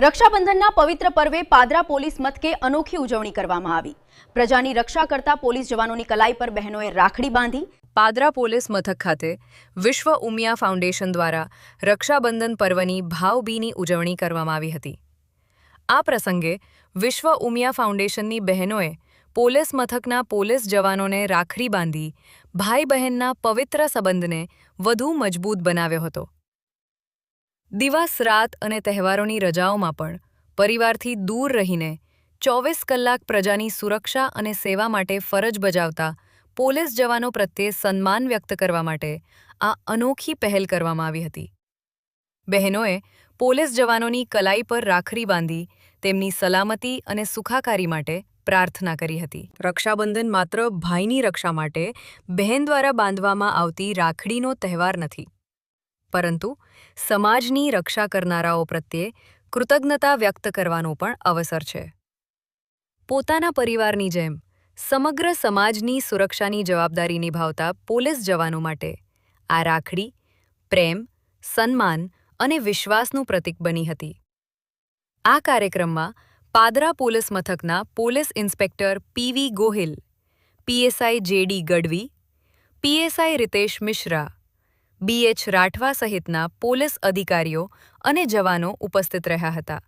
રક્ષાબંધનના પવિત્ર પર્વે પાદરા પોલીસ મથકે અનોખી ઉજવણી કરવામાં આવી। પ્રજાની રક્ષા કરતા પોલીસ જવાનોની કલાઈ પર બહેનોએ રાખડી બાંધી। પાદરા પોલીસ મથક ખાતે વિશ્વ ઉમિયા ફાઉન્ડેશન દ્વારા રક્ષાબંધન પર્વની ભાવભીની ઉજવણી કરવામાં આવી હતી। આ પ્રસંગે વિશ્વ ઉમિયા ફાઉન્ડેશનની બહેનોએ પોલીસ મથકના પોલીસ જવાનોને રાખડી બાંધી ભાઈ બહેનના પવિત્ર સંબંધને વધુ મજબૂત બનાવ્યો હતો। દિવસ રાત અને તહેવારોની રજાઓમાં પણ પરિવારથી દૂર રહીને 24 કલાક પ્રજાની સુરક્ષા અને સેવા માટે ફરજ બજાવતા પોલીસ જવાનો પ્રત્યે સન્માન વ્યક્ત કરવા માટે આ અનોખી પહેલ કરવામાં આવી હતી। બહેનોએ પોલીસ જવાનોની કલાઈ પર રાખડી બાંધી તેમની સલામતી અને સુખાકારી માટે પ્રાર્થના કરી હતી। રક્ષાબંધન માત્ર ભાઈની રક્ષા માટે બહેન દ્વારા બાંધવામાં આવતી રાખડીનો તહેવાર નથી, પરંતુ સમાજની રક્ષા કરનારાઓ પ્રત્યે કૃતજ્ઞતા વ્યક્ત કરવાનો પણ અવસર છે। પોતાના પરિવારની જેમ સમગ્ર સમાજની સુરક્ષાની જવાબદારી નિભાવતા પોલીસ જવાનો માટે આ રાખડી પ્રેમ, સન્માન અને વિશ્વાસનું પ્રતીક બની હતી। આ કાર્યક્રમમાં પાદરા પોલીસ મથકના police inspector PV Gohil, PSI JD Gadhvi, PSI Ritesh Mishra, BH Rathwa સહિતના પોલીસ અધિકારીઓ અને જવાનો ઉપસ્થિત રહ્યા હતા।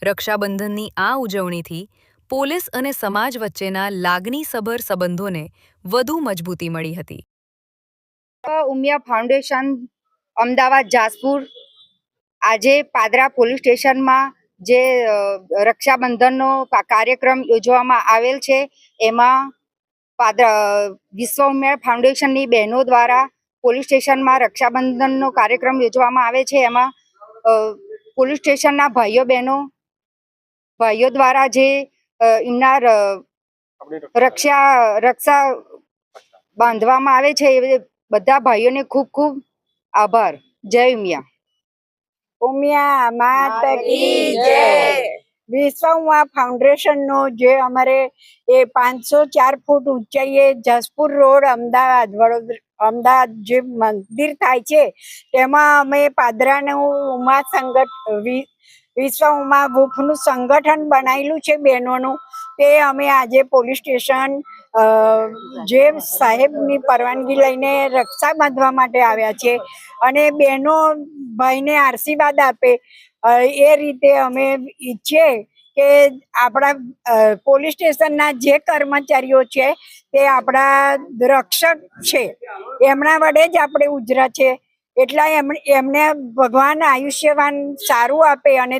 રક્ષાબંધનની આ ઉજવણીથી પોલીસ અને સમાજ વચ્ચેના લાગણીસભર સંબંધોને વધુ મજબૂતી મળી હતી। ઉમિયા ફાઉન્ડેશન અમદાવાદ જાસપુર આજે પાદરા પોલીસ સ્ટેશનમાં જે રક્ષાબંધનનો કાર્યક્રમ યોજવામાં આવેલ છે, એમાં વિશ્વ ઉમિયા ફાઉન્ડેશનની બહેનો દ્વારા પોલીસ સ્ટેશનમાં રક્ષાબંધનનો કાર્યક્રમ યોજવામાં આવે છે। એમાં પોલીસ સ્ટેશનના ભાઈઓ દ્વારા જે એમના રક્ષા બાંધવામાં આવે છે, એ બધા ભાઈઓને ખૂબ ખૂબ આભાર। જય ઉમિયા। ઉમિયા માતા કી જય। વિશ્વ ઉમિયા ફાઉન્ડેશનનો જે અમારે એ 504 ફૂટ ઊંચાઈએ જસપુર રોડ અમદાવાદ જે મંદિર થાય છે, તેમાં અમે પાદરાનું વિશ્વ ઉમા ગ્રુપનું સંગઠન બનાવેલું છે બહેનોનું। તે અમે આજે પોલીસ સ્ટેશન જે સાહેબની પરવાનગી લઈને રક્ષા બાંધવા માટે આવ્યા છે અને બહેનો ભાઈને આશીર્વાદ આપે, એ રીતે અમે ઈચ્છીએ કે આપણા પોલીસ સ્ટેશનના જે કર્મચારીઓ છે તે આપણા રક્ષક છે, એમના વડે જ આપણે ઉજરા છે। એટલા એમને ભગવાન આયુષ્યવાન સારું આપે અને